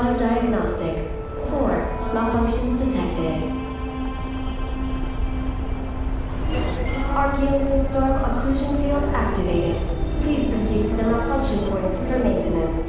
Auto-diagnostic. 4. Malfunctions detected. Arcane Storm Occlusion Field activated. Please proceed to the malfunction points for maintenance.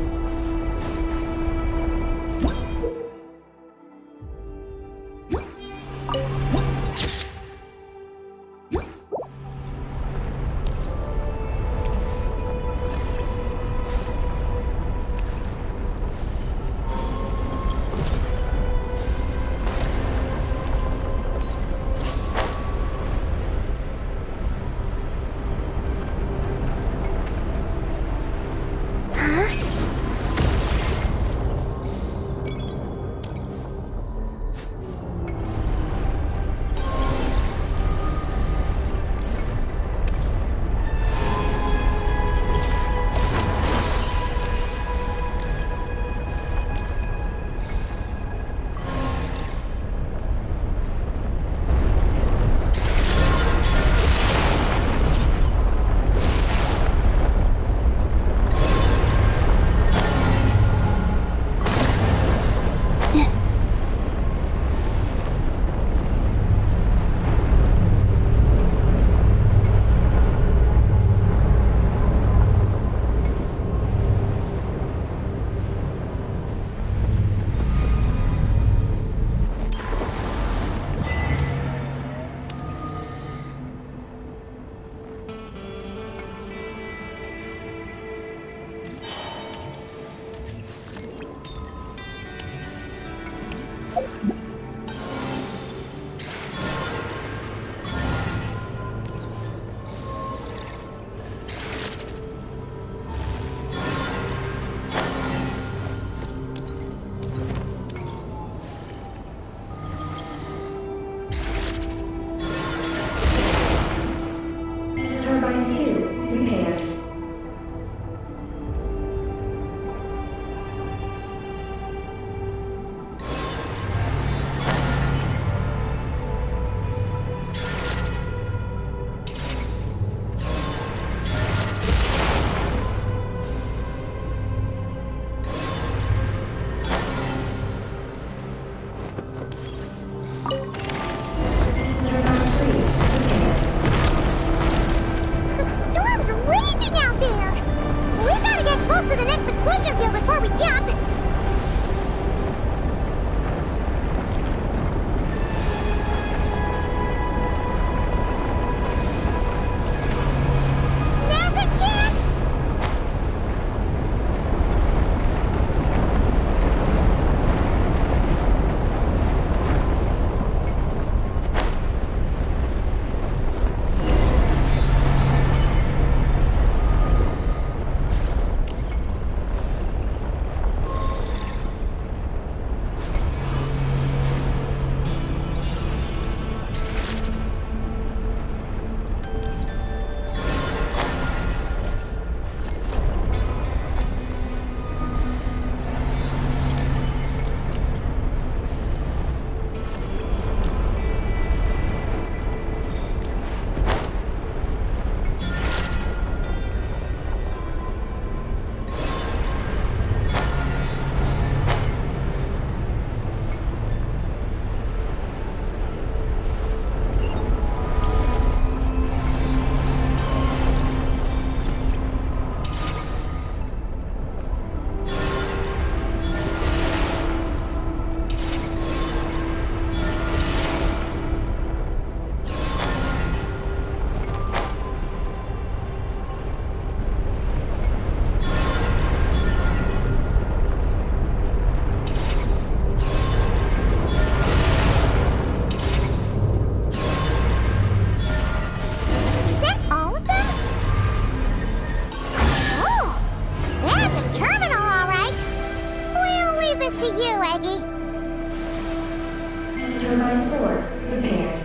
Turbine 4, repaired.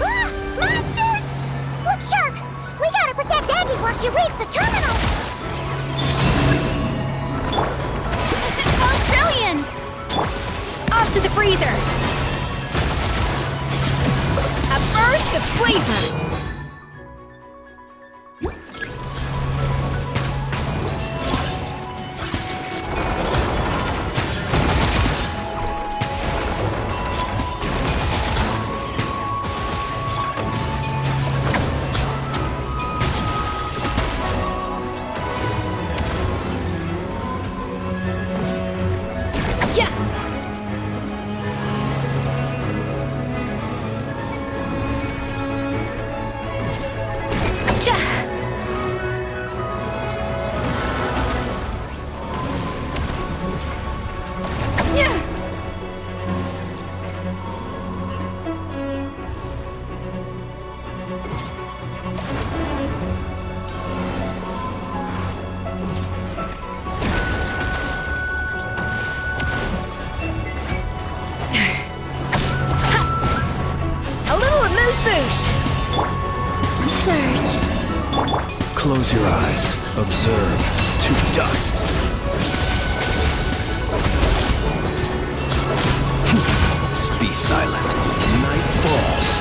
Ah! Monsters! Look sharp! We gotta protect Aggie while she reads the terminal! Oh, brilliant! Off to the freezer! A burst of flavor! A little amuse-bouche. Surge. Close your eyes. Observe to dust. Be silent. Night falls.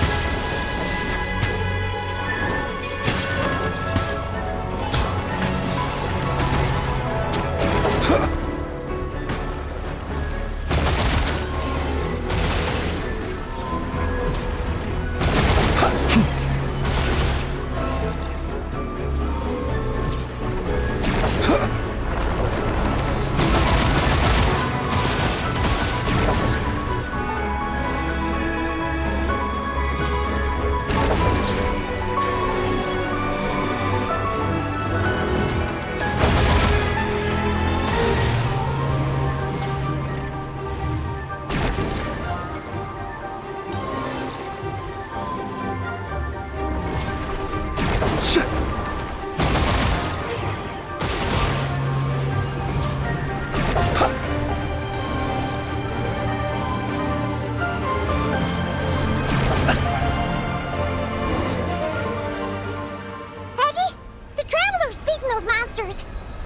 Peggy, the Traveler's beaten those monsters.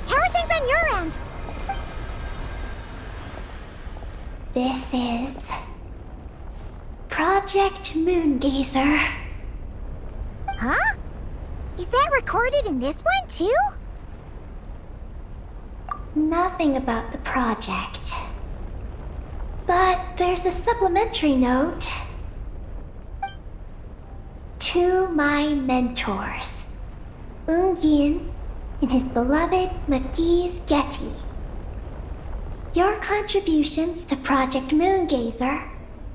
How are things on your end? This is Project Moongazer. Huh? Is that recorded in this one, too? Nothing about the project. But there's a supplementary note. To my mentors, Yin and his beloved McGee's Getty. Your contributions to Project Moongazer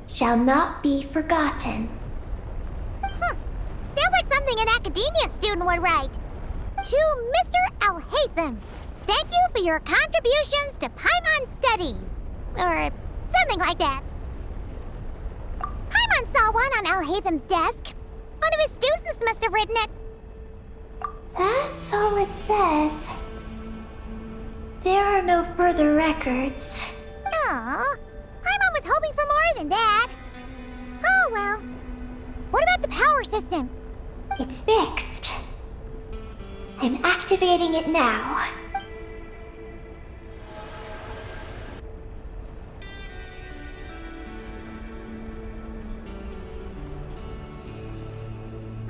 shall not be forgotten. Sounds like something an academia student would write. To Mr. Alhaitham, thank you for your contributions to Paimon Studies. Or something like that. Paimon saw one on Alhaitham's desk. One of his students must have written it. That's all it says. There are no further records. Aw, Paimon was hoping for more than that. Oh well. What about the power system? It's fixed. I'm activating it now.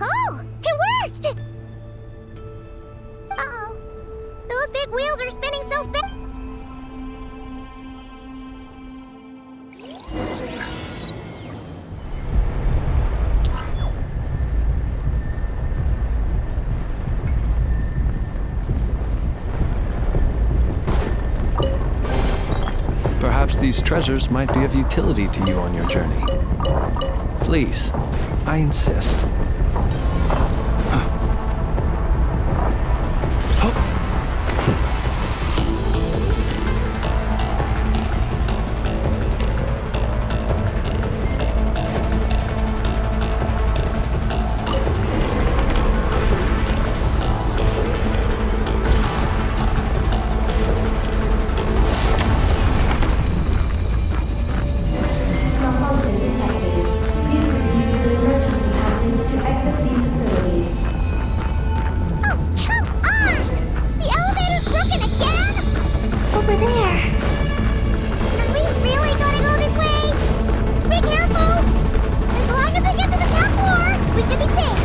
Oh, it worked! Uh-oh. Those big wheels are spinning so fast. Perhaps these treasures might be of utility to you on your journey. Please, I insist. Malfunction detected. Please proceed to the emergency passage to exit the facility. Oh, come on! The elevator's broken again? Over there. Are we really gonna go this way? Be careful! As long as we get to the top floor, we should be safe.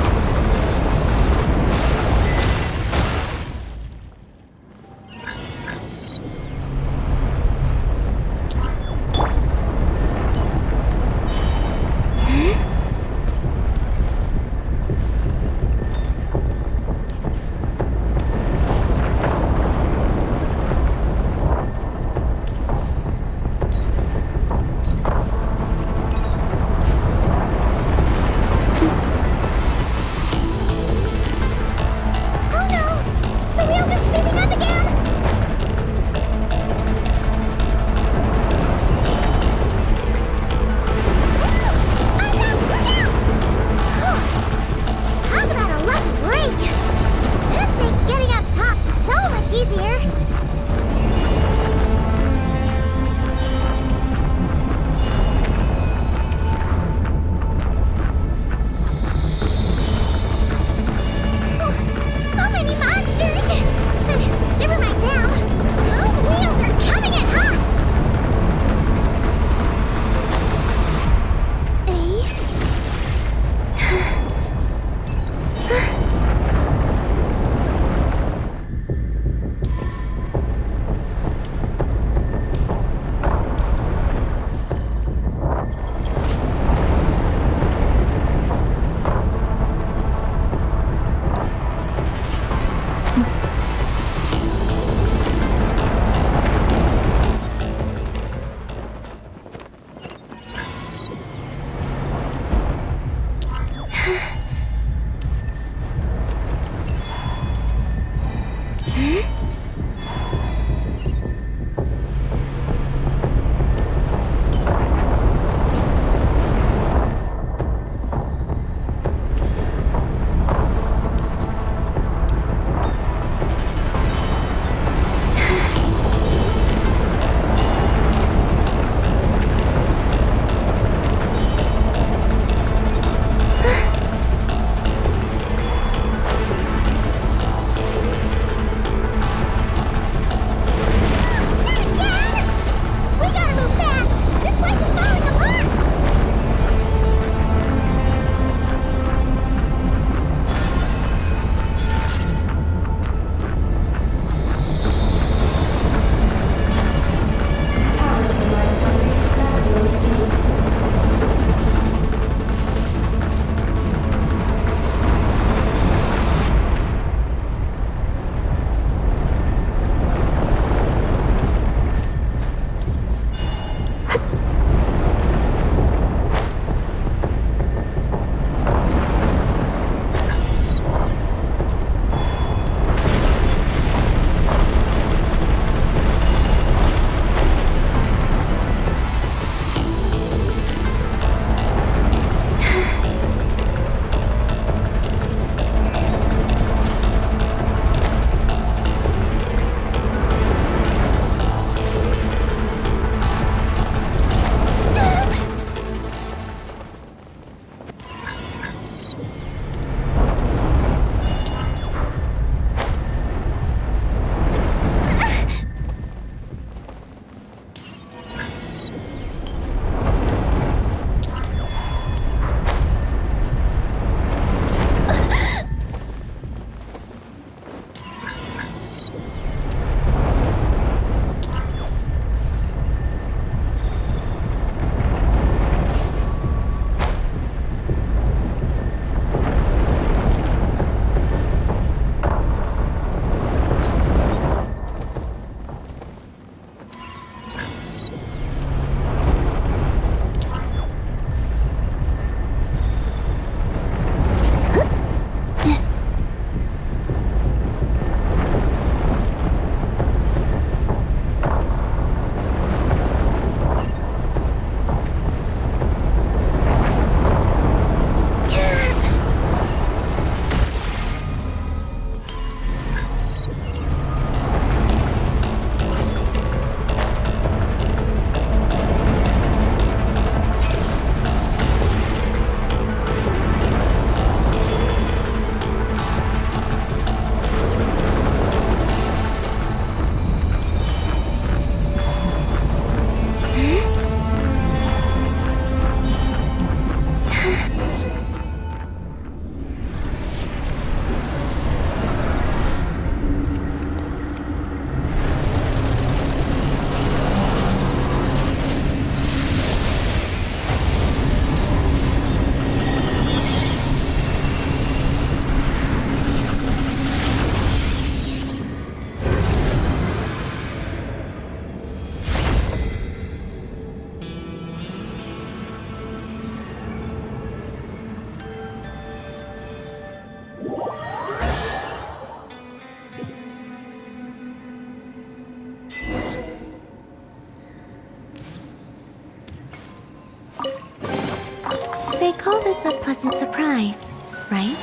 call this a pleasant surprise, right?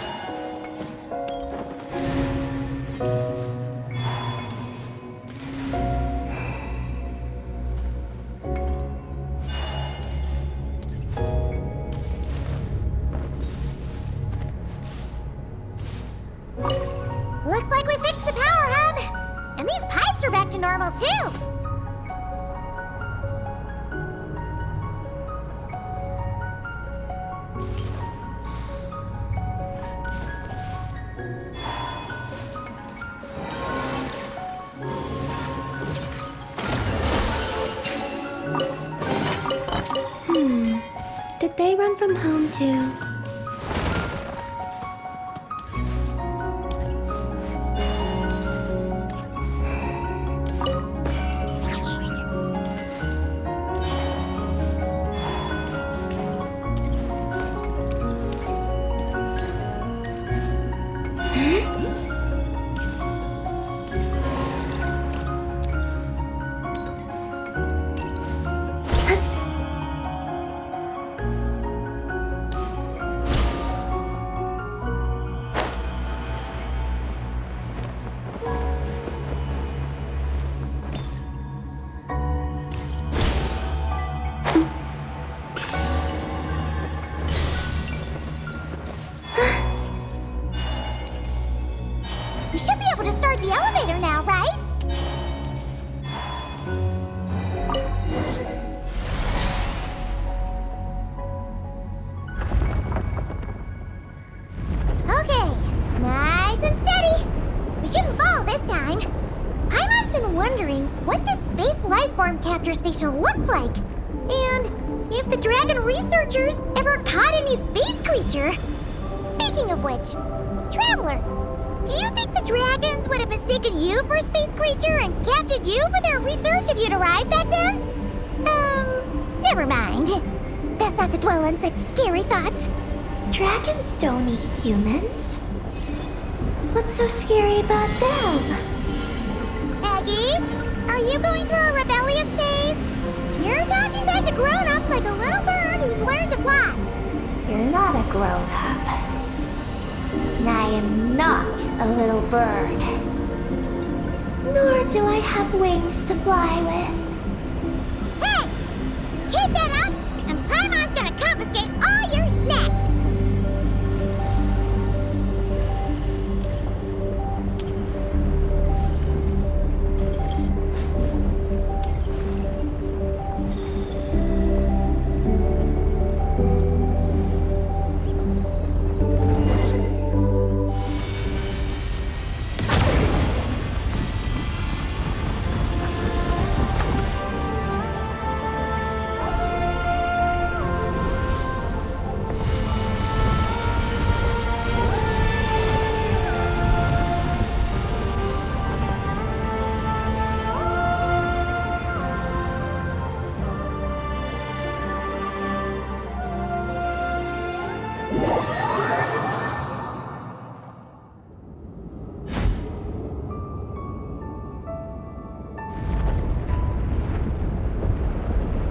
Looks like we fixed the power hub! And these pipes are back to normal, too! Did they run from home too? We should be able to start the elevator now, right? Okay, nice and steady. We shouldn't fall this time. Paimon's been wondering what this space lifeform capture station looks like. And if the dragon researchers ever caught any space creature. Speaking of which, Traveler, do you think the dragons would have mistaken you for a space creature and captured you for their research if you'd arrived back then? Never mind. Best not to dwell on such scary thoughts. Dragons don't eat humans. What's so scary about them? Aggie, are you going through a rebellious phase? You're talking back to grown-ups like a little bird who's learned to fly. You're not a grown-up. And I am not a little bird. Nor do I have wings to fly with. Hey! Keep that up, and Paimon's gonna confiscate all your snacks!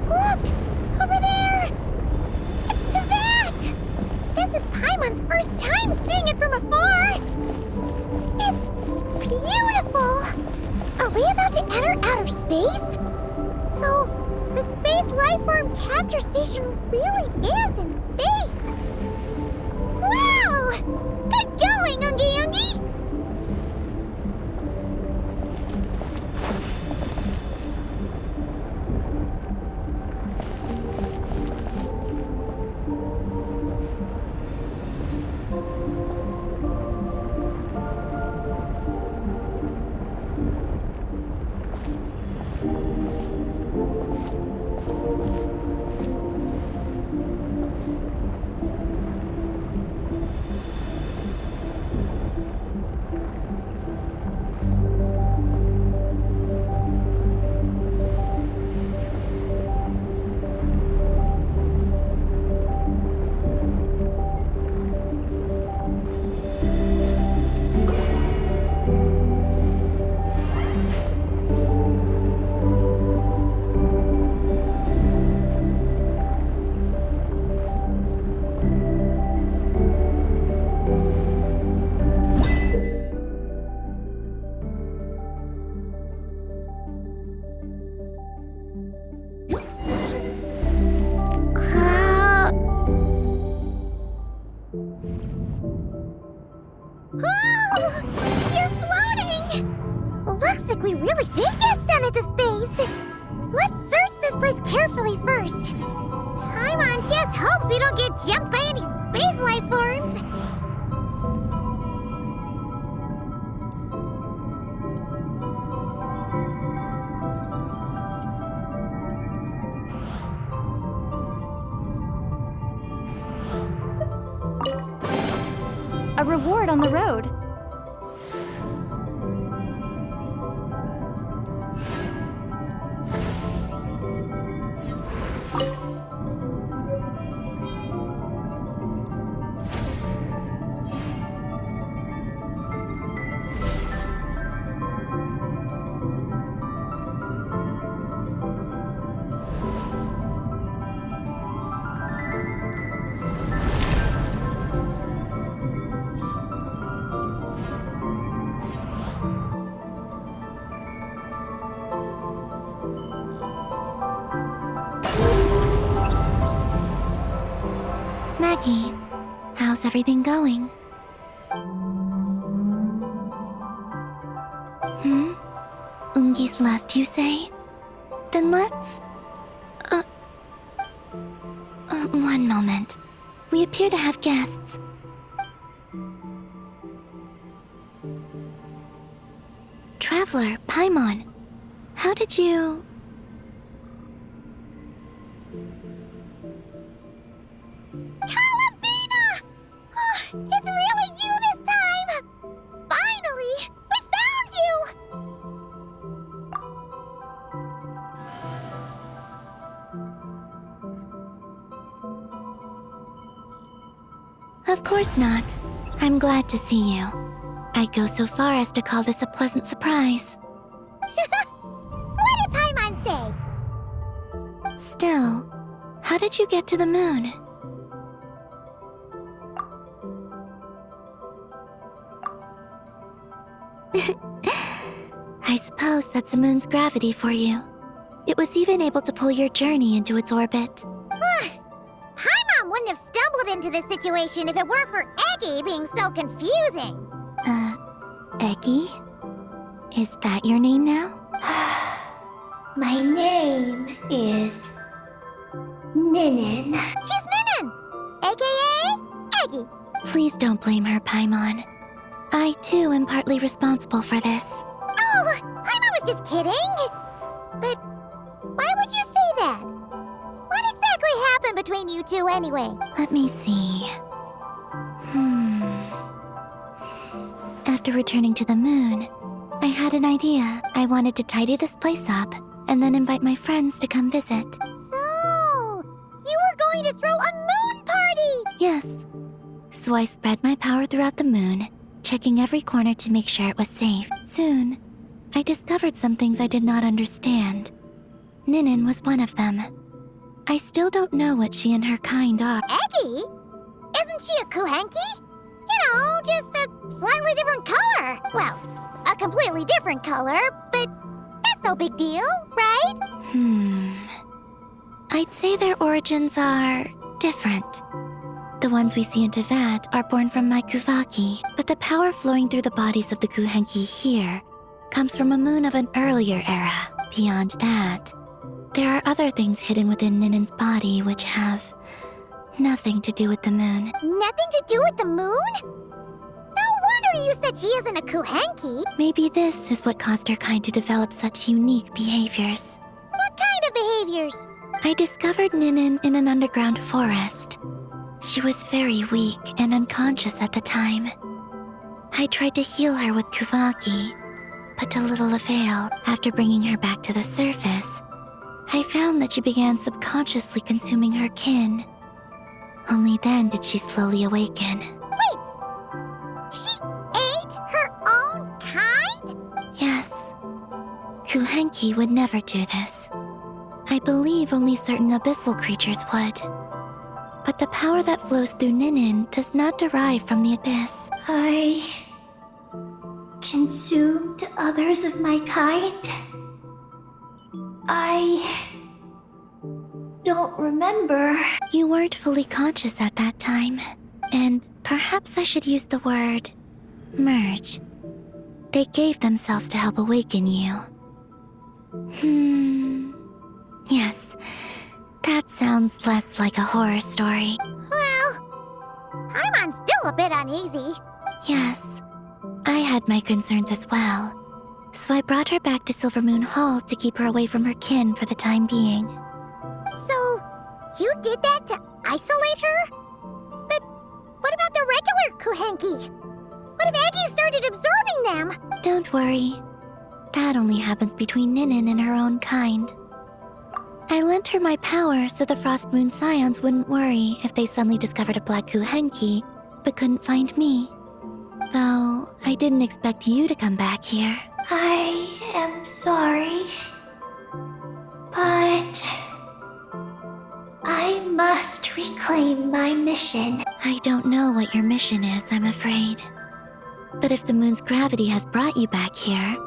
Look! Over there! It's Tibet! This is Paimon's first time seeing it from afar! It's beautiful! Are we about to enter outer space? So, the space lifeform capture station really is in space! Wow! Good going, Ungi Ungi! really did get sent into space! Let's search this place carefully first. Paimon just hopes we don't get jumped by any space life forms. A reward on the road. Maggie, how's everything going? Ungi's left, you say? Then let's... one moment. We appear to have guests. Traveler, Paimon, how did you... Calabina! Oh, it's really you this time! Finally! We found you! Of course not. I'm glad to see you. I'd go so far as to call this a pleasant surprise. What did Paimon say? Still, how did you get to the moon? I suppose that's the moon's gravity for you. It was even able to pull your journey into its orbit. Paimon wouldn't have stumbled into this situation if it weren't for Eggy being so confusing. Eggy? Is that your name now? My name is Ninin. She's Ninin, aka Eggy. Please don't blame her, Paimon. I, too, am partly responsible for this. Oh, Paimon was just kidding. But why would you say that? What exactly happened between you two anyway? Let me see. After returning to the moon, I had an idea. I wanted to tidy this place up and then invite my friends to come visit. So, you were going to throw a moon party! Yes. So I spread my power throughout the moon, checking every corner to make sure it was safe. Soon, I discovered some things I did not understand. Ninin was one of them. I still don't know what she and her kind are. Eggy? Isn't she a Kuhenki? You know, just a slightly different color. Well, a completely different color, but that's no big deal, right? I'd say their origins are different. The ones we see in Tevat are born from my Kuvaki, but the power flowing through the bodies of the Kuhenki here comes from a moon of an earlier era. Beyond that, there are other things hidden within Ninin's body which have nothing to do with the moon. Nothing to do with the moon? No wonder you said she isn't a Kuhenki. Maybe this is what caused her kind to develop such unique behaviors. What kind of behaviors? I discovered Ninin in an underground forest. She was very weak and unconscious at the time. I tried to heal her with Kuvaki, but to little avail. After bringing her back to the surface, I found that she began subconsciously consuming her kin. Only then did she slowly awaken. Wait! She ate her own kind? Yes. Kuhenki would never do this. I believe only certain abyssal creatures would. But the power that flows through Ninin does not derive from the abyss. I consumed others of my kind. I don't remember. You weren't fully conscious at that time, and perhaps I should use the word merge. They gave themselves to help awaken you. Yes. That sounds less like a horror story. Well, Paimon's still a bit uneasy. Yes. I had my concerns as well. So I brought her back to Silvermoon Hall to keep her away from her kin for the time being. So, you did that to isolate her? But what about the regular Kuhenki? What if Aggie started absorbing them? Don't worry. That only happens between Ninin and her own kind. I lent her my power so the Frost Moon Scions wouldn't worry if they suddenly discovered a black Kuhenki, but couldn't find me. Though, I didn't expect you to come back here. I am sorry, but I must reclaim my mission. I don't know what your mission is, I'm afraid. But if the moon's gravity has brought you back here,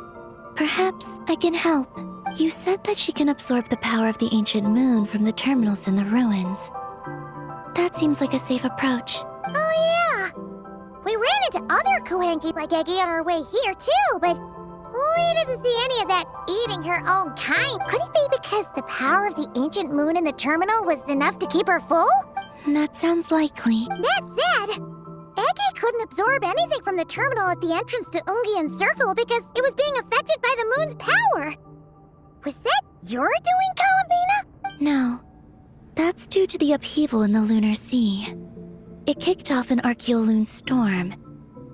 perhaps I can help. You said that she can absorb the power of the ancient moon from the terminals in the ruins. That seems like a safe approach. Oh yeah! We ran into other Kuhenki like Aggie on our way here too, but we didn't see any of that eating her own kind. Could it be because the power of the ancient moon in the terminal was enough to keep her full? That sounds likely. That said, Aggie couldn't absorb anything from the terminal at the entrance to Ungian Circle because it was being affected by the moon's power. Was that your doing, Columbina? No. That's due to the upheaval in the lunar sea. It kicked off an Archeoloon storm,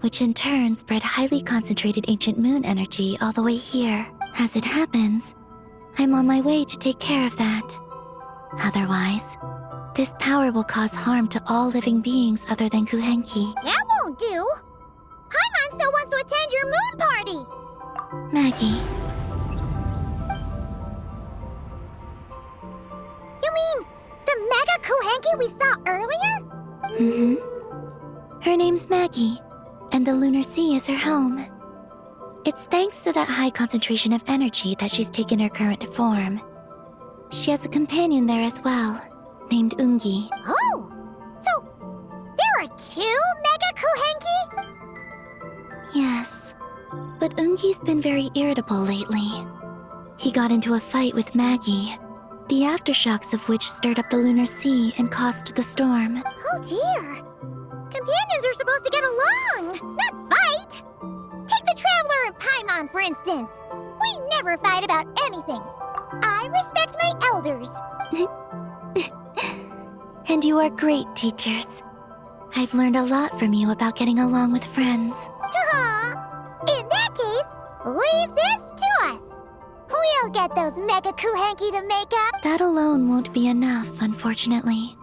which in turn spread highly concentrated ancient moon energy all the way here. As it happens, I'm on my way to take care of that. Otherwise, this power will cause harm to all living beings other than Kuhenki. That won't do. Paimon still wants to attend your moon party. Maggie, You mean the Mega Kuhenki we saw earlier? Her name's Maggie, and the lunar sea is her home. It's thanks to that high concentration of energy that she's taken her current form. She has a companion there as well, named Ungi. Oh, so there are two Mega Kuhenki? Yes, but Ungi's been very irritable lately. He got into a fight with Maggie, the aftershocks of which stirred up the lunar sea and caused the storm. Oh dear. Companions are supposed to get along, not fight. Take the Traveler and Paimon, for instance. We never fight about anything. I respect my elders. And you are great teachers. I've learned a lot from you about getting along with friends. In that case, leave this to us. We'll get those Mega Kuhenki to make up. That alone won't be enough, unfortunately.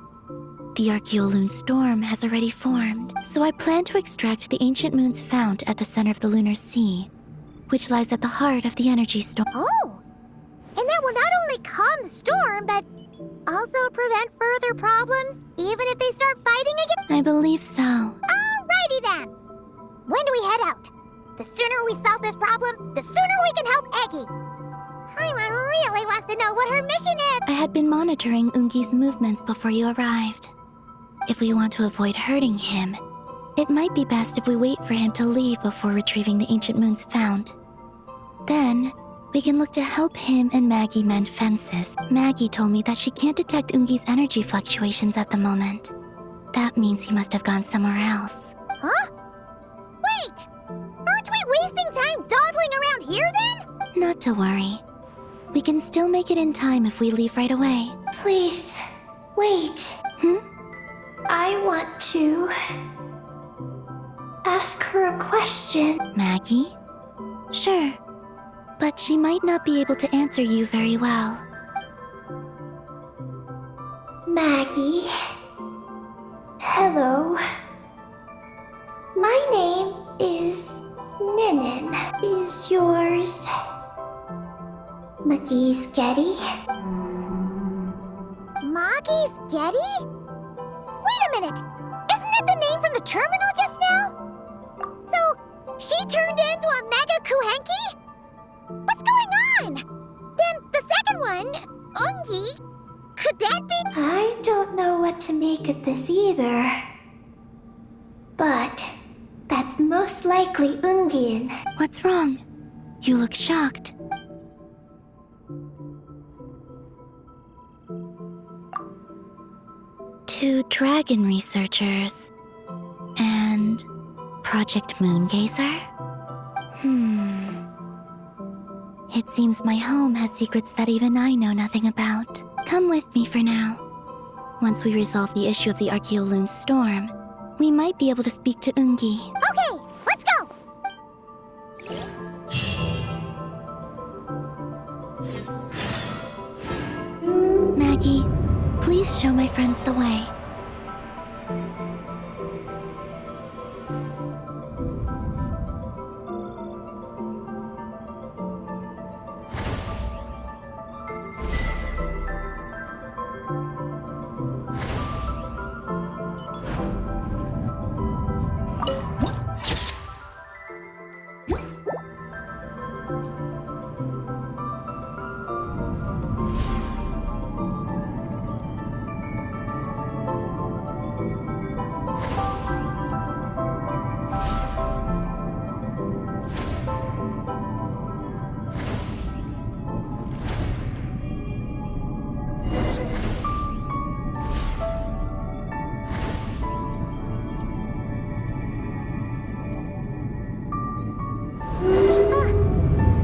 The Archeoloon storm has already formed, so I plan to extract the ancient moon's fount at the center of the lunar sea, which lies at the heart of the energy storm. Oh, and that will not only calm the storm, but also prevent further problems, even if they start fighting again? I believe so. Alrighty then. When do we head out? The sooner we solve this problem, the sooner we can help Aggie. Paimon really wants to know what her mission is. I had been monitoring Ungi's movements before you arrived. If we want to avoid hurting him, it might be best if we wait for him to leave before retrieving the ancient moon's fount. Then, we can look to help him and Maggie mend fences. Maggie told me that she can't detect Ungi's energy fluctuations at the moment. That means he must have gone somewhere else. Huh? Wait! Aren't we wasting time dawdling around here then? Not to worry. We can still make it in time if we leave right away. Please, wait. I want to ask her a question. Maggie? Sure. But she might not be able to answer you very well. Maggie. Hello. My name is Ninin. Is yours McGee's Getty? Maggie's Getty? Wait a minute! Isn't that the name from the terminal just now? So, she turned into a Mega Kuhenki? What's going on? Then the second one, Ungi, could that be? I don't know what to make of this either. But that's most likely Ungian. What's wrong? You look shocked. 2 dragon researchers and Project Moongazer? It seems my home has secrets that even I know nothing about. Come with me for now. Once we resolve the issue of the Archaeoloon storm, we might be able to speak to Ungi. Okay, let's go! Maggie, please show my friends the way.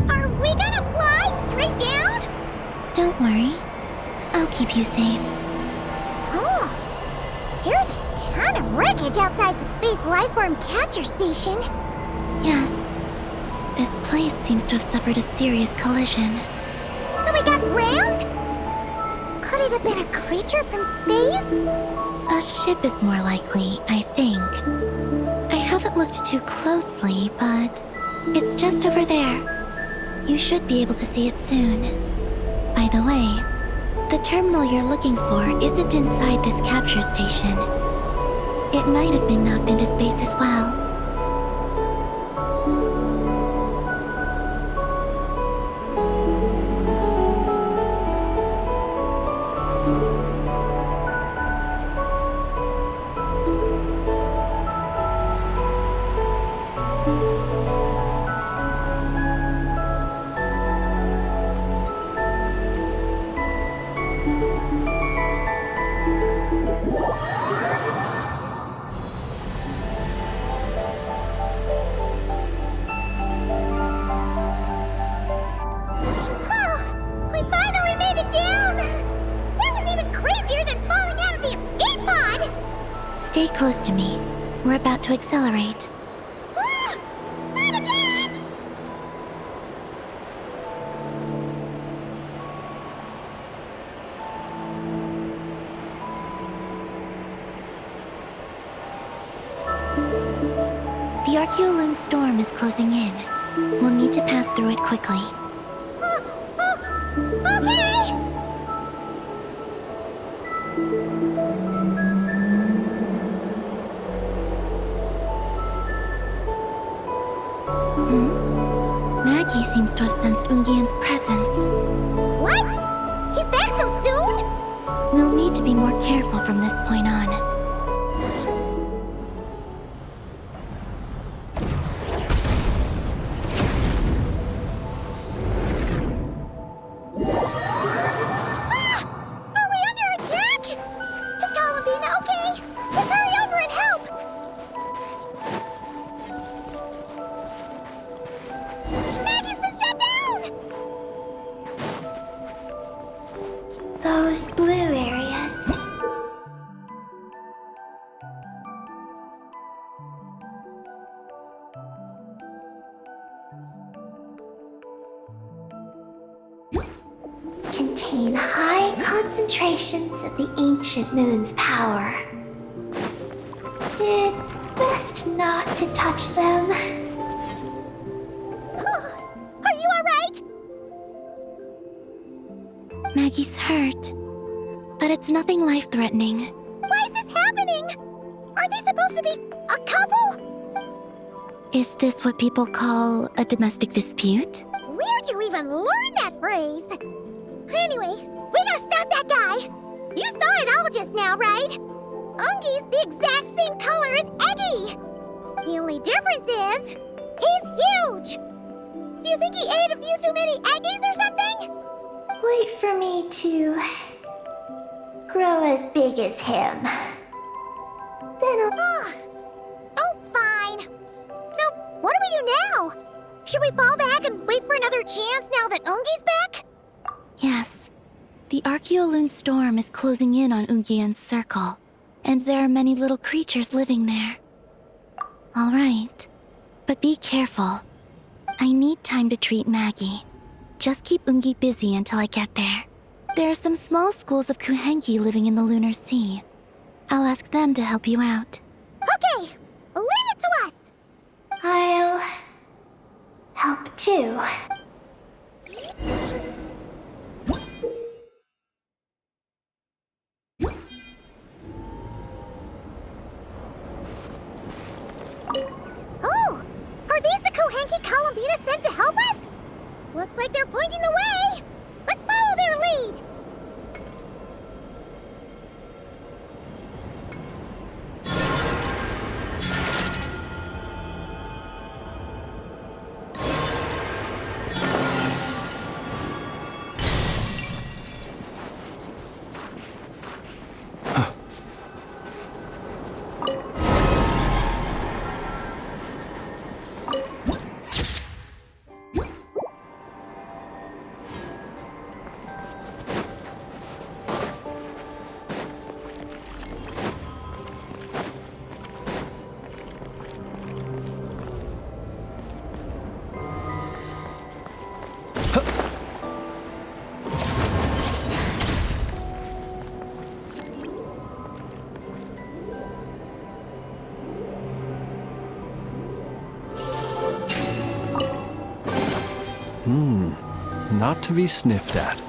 Are we gonna fly straight down? Don't worry. I'll keep you safe. Oh, here's a ton of wreckage outside the Space Lifeform Capture Station. Yes. This place seems to have suffered a serious collision. So we got rammed? Could it have been a creature from space? A ship is more likely, I think. I haven't looked too closely, but it's just over there. You should be able to see it soon. By the way, the terminal you're looking for isn't inside this capture station. It might have been knocked into space as well. Oh, we finally made it down! That was even crazier than falling out of the escape pod! Stay close to me. We're about to accelerate. Ah, not again! The Archaeoloon storm is closing in. We'll need to pass through it quickly. Okay! Maggie seems to have sensed Ungian's presence. What? He's back so soon? We'll need to be more careful from this point on. Are we under attack? Is Columbina okay? Let's hurry over and help! Maggie's been shut down! Those blue areas. Contain high concentrations of the ancient moon's power. It's best not to touch them. Are you alright? Maggie's hurt, but it's nothing life-threatening. Why is this happening? Are they supposed to be a couple? Is this what people call a domestic dispute? Where'd you even learn that phrase? Anyway, we gotta stop that guy. You saw it all just now, right? Ungi's the exact same color as Eggy. The only difference is, he's huge. Do you think he ate a few too many Eggies or something? Wait for me to grow as big as him. Then I'll... Oh, fine. So, what do we do now? Should we fall back and wait for another chance now that Ungi's back? Yes. The Archeoloon storm is closing in on Ungian's circle, and there are many little creatures living there. All right. But be careful. I need time to treat Maggie. Just keep Ungi busy until I get there. There are some small schools of Kuhenki living in the Lunar Sea. I'll ask them to help you out. Okay, leave it to us. I'll help too. Oh, are these the Kuhenki Columbina sent to help us? Looks like they're pointing the way. Let's follow their lead. Not to be sniffed at.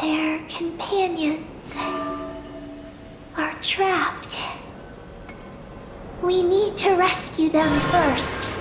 Their companions are trapped. We need to rescue them first.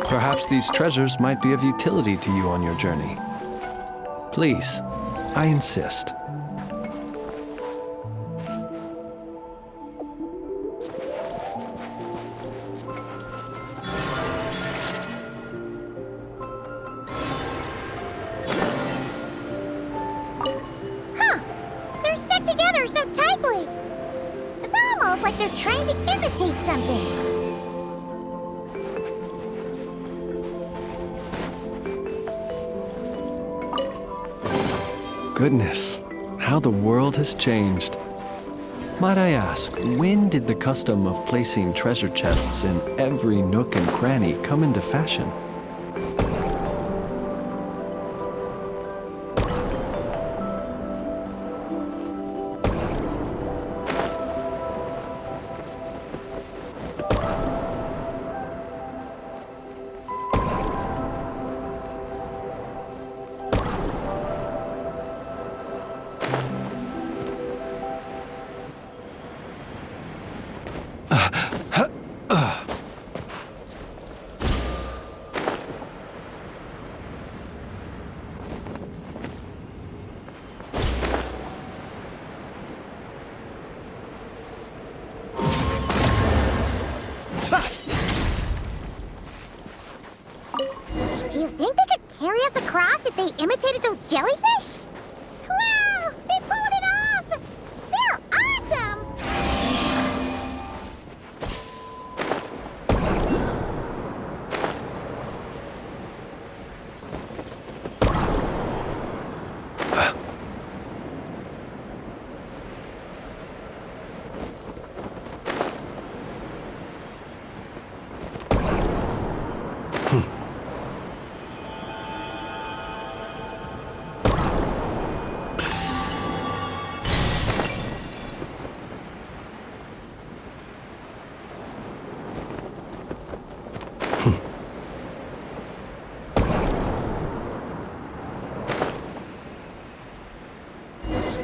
Perhaps these treasures might be of utility to you on your journey. Please, I insist. Huh. They're stuck together so tightly. It's almost like they're trying to imitate something. Goodness, how the world has changed. Might I ask, when did the custom of placing treasure chests in every nook and cranny come into fashion? Do you think they could carry us across if they imitated those jellyfish? Wow! They pulled it off! They're awesome!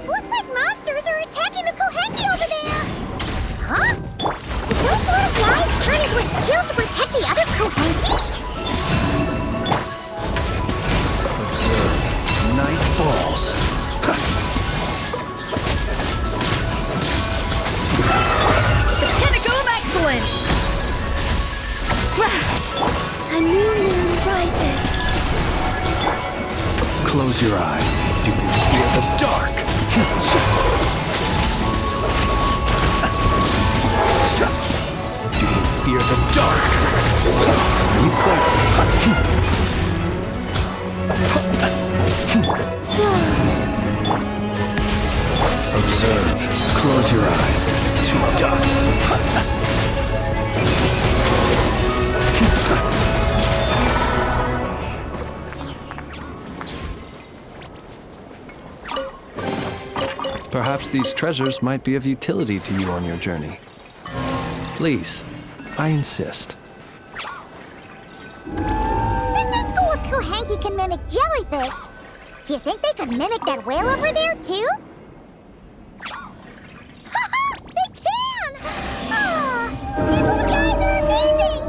Looks like monsters are attacking the Kohenki over there! Huh? Did those little guys turn into a shield to protect the other Kohenki? Observe. Night falls. The pinnacle of excellence! A new moon rises. Close your eyes. Do you fear the dark? Do you fear the dark? You Observe. Close your eyes. To dust. Perhaps these treasures might be of utility to you on your journey. Please, I insist. Since this school of Kohenki can mimic jellyfish, do you think they could mimic that whale over there, too? They can! Ah, these little guys are amazing!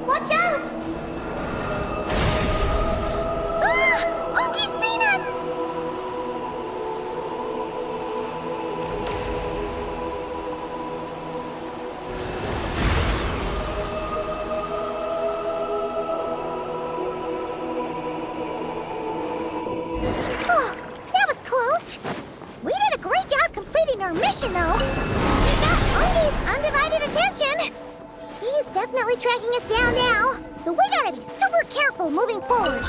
Watch out! Ah! Oogie's seen us! Oh, that was close. We did a great job completing our mission, though. We got Oogie's undivided attention. He's definitely tracking us down now, so we gotta be super careful moving forward.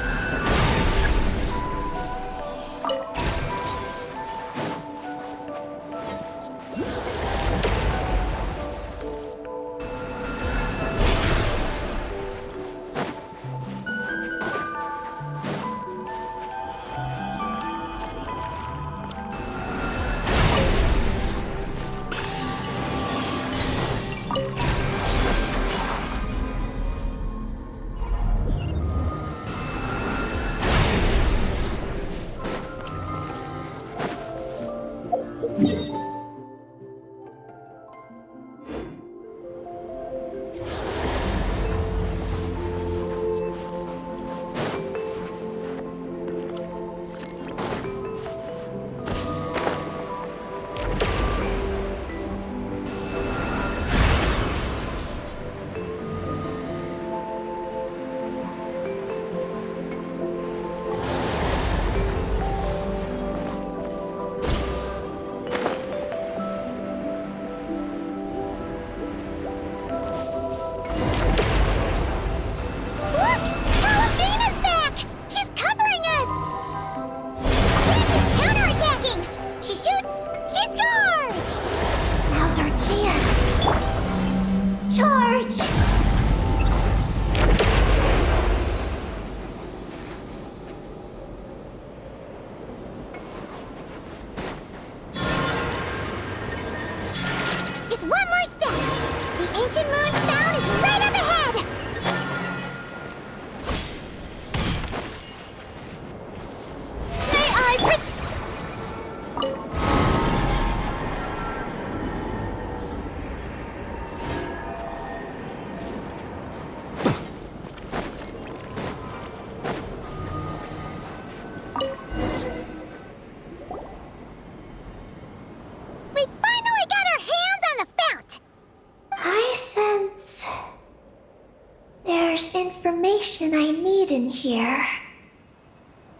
there's information I need in here.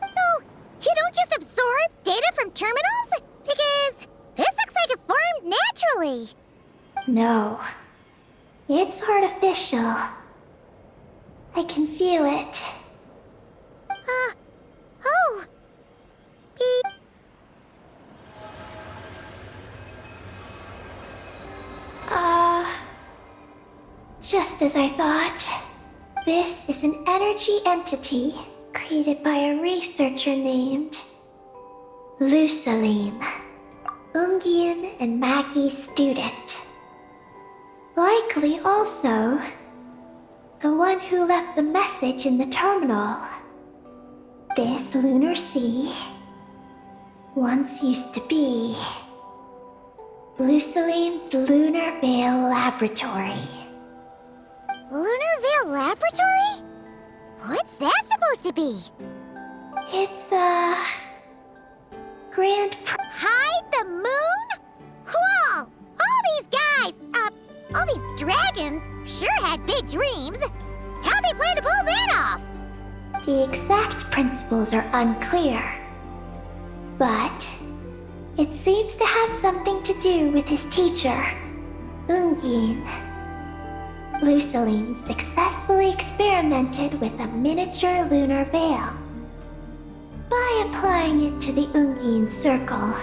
So, you don't just absorb data from terminals? Because this looks like it formed naturally. No. It's artificial. I can feel it. Oh. Just as I thought. This is an energy entity created by a researcher named Lusalim, Ungian and Maggie's student. Likely also the one who left the message in the terminal. This lunar sea once used to be Lusalim's Lunar Veil Laboratory. Lunar Veil Laboratory? What's that supposed to be? It's a grand Hide the moon? Whoa! All these guys, all these dragons sure had big dreams. How'd they plan to pull that off? The exact principles are unclear, but it seems to have something to do with his teacher, Ungin. Lusalim successfully experimented with a miniature lunar veil by applying it to the Ungin circle.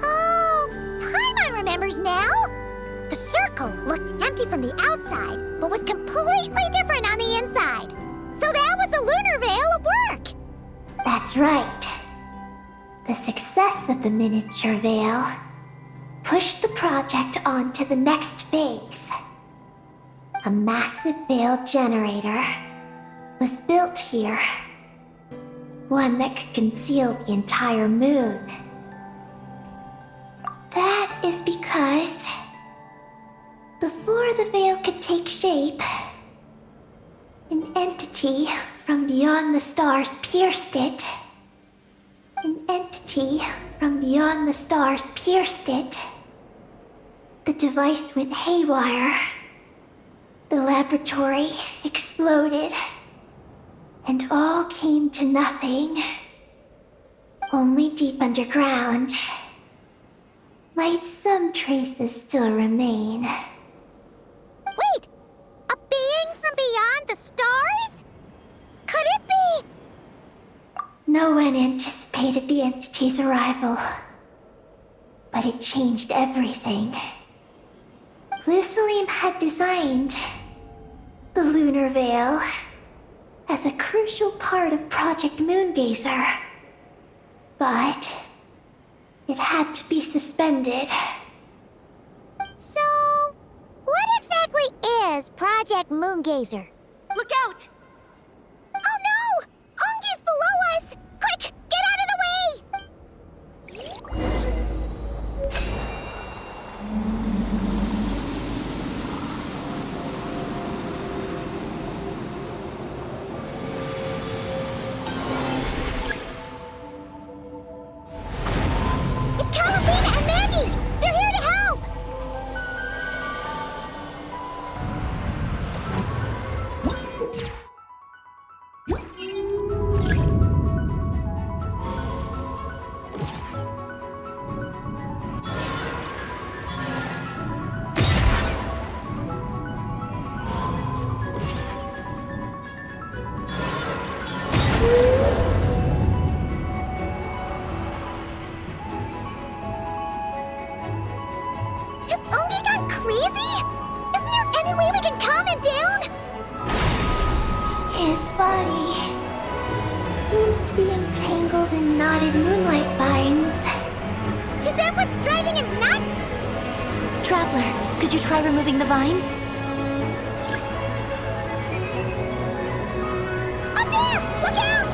Oh, Paimon remembers now. The circle looked empty from the outside, but was completely different on the inside. So that was the lunar veil at work. That's right. The success of the miniature veil pushed the project on to the next phase. A massive veil generator was built here. One that could conceal the entire moon. That is because before the veil could take shape, an entity from beyond the stars pierced it. An entity from beyond the stars pierced it. The device went haywire. The laboratory exploded. And all came to nothing. Only deep underground might some traces still remain. Wait, a being from beyond the stars? Could it be? No one anticipated the entity's arrival, but it changed everything. Lusalim had designed the lunar veil as a crucial part of Project Moongazer, but it had to be suspended. So, what exactly is Project Moongazer? Look out! Oh no! Ungi's below us! Quick, get out of the way! It's Calabina and Maggie! They're here to help! Has Ungi gone crazy? Isn't there any way we can calm him down? His body seems to be entangled in knotted moonlight vines. Is that what's driving him nuts? Traveler, could you try removing the vines? Up there! Look out!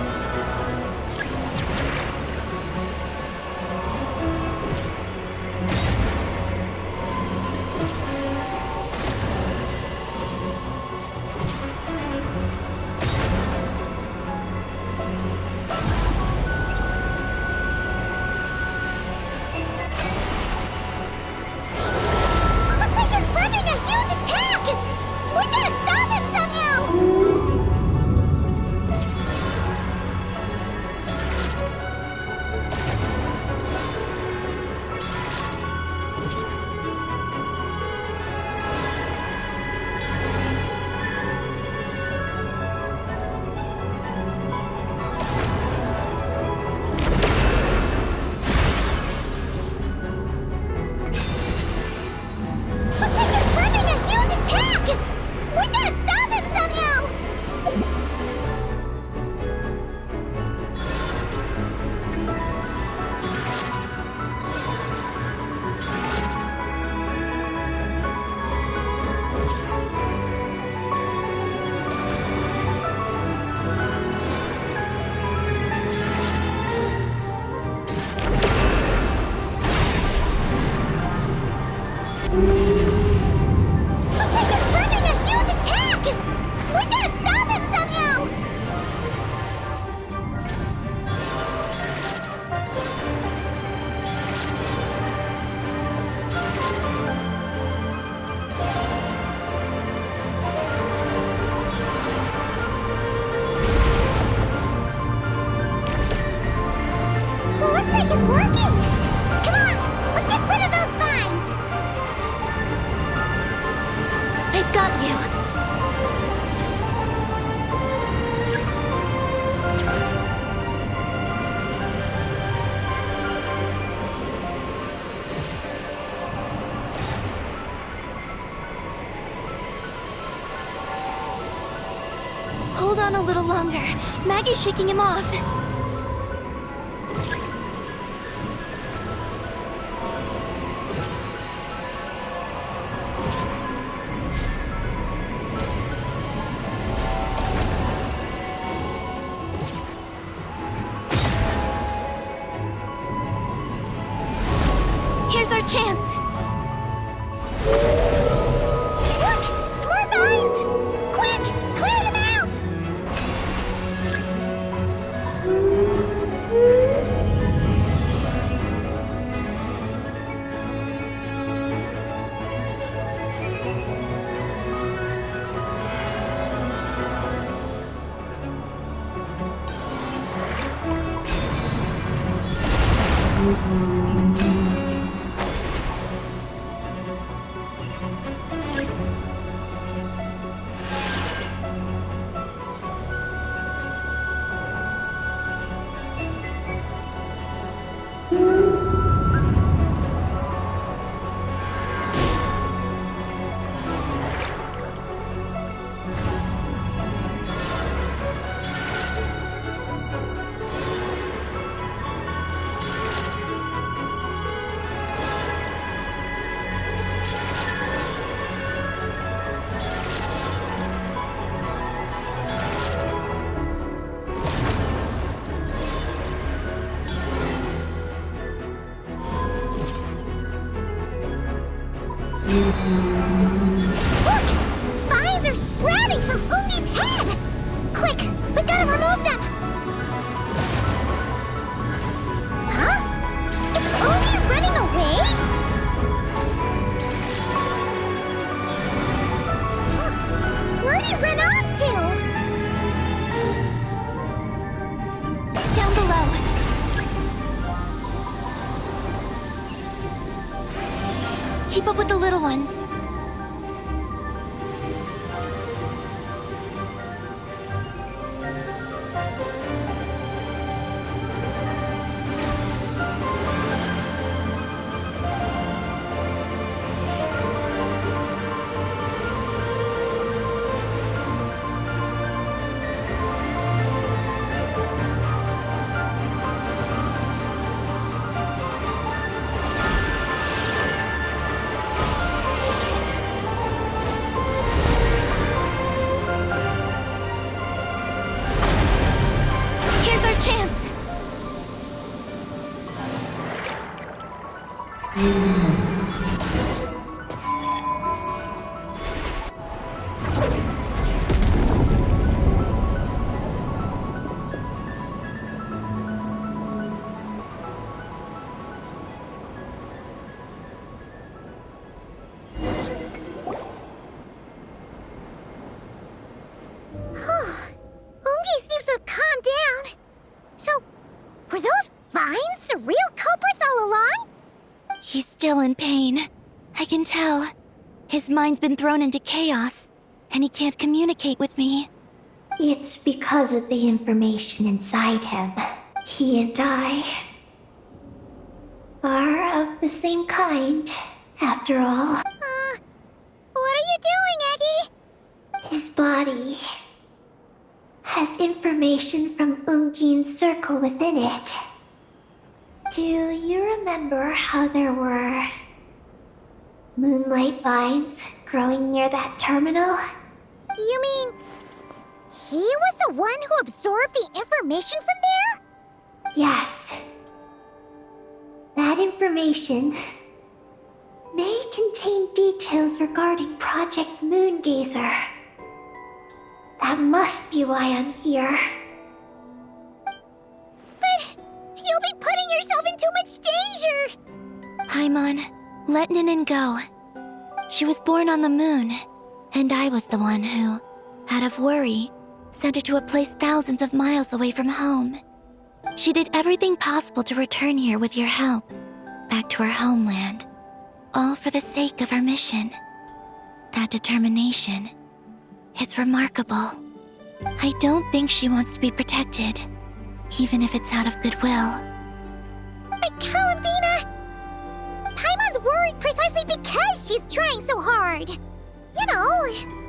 Looks like he's prepping a huge attack! We gotta stop him somehow! Looks like it's working! Come on, let's get rid of those vines! I've got you. Hold on a little longer. Maggie's shaking him off. Here's our chance. Look! More vines! Quick! Clear them out! Look! Vines are sprouting from Ungi's head! Quick! We gotta remove them! Huh? Is Ungi running away? Huh. Where'd he run off to? Down below. Keep up with the little ones. Here's our chance. Ungi seems to have calmed down. So, were those vines the real culprits all along? He's still in pain. I can tell. His mind's been thrown into chaos, and he can't communicate with me. It's because of the information inside him. He and I are of the same kind, after all. What are you doing, Eggy? His body has information from Ungian's circle within it. Do you remember how there were moonlight vines growing near that terminal? You mean he was the one who absorbed the information from there? Yes. That information may contain details regarding Project Moongazer. That must be why I'm here. But you'll be putting yourself in too much danger! Paimon, let Ninin go. She was born on the moon, and I was the one who, out of worry, sent her to a place thousands of miles away from home. She did everything possible to return here with your help, back to her homeland, all for the sake of her mission. That determination, it's remarkable. I don't think she wants to be protected, even if it's out of goodwill. But Columbina! Paimon's worried precisely because she's trying so hard. You know,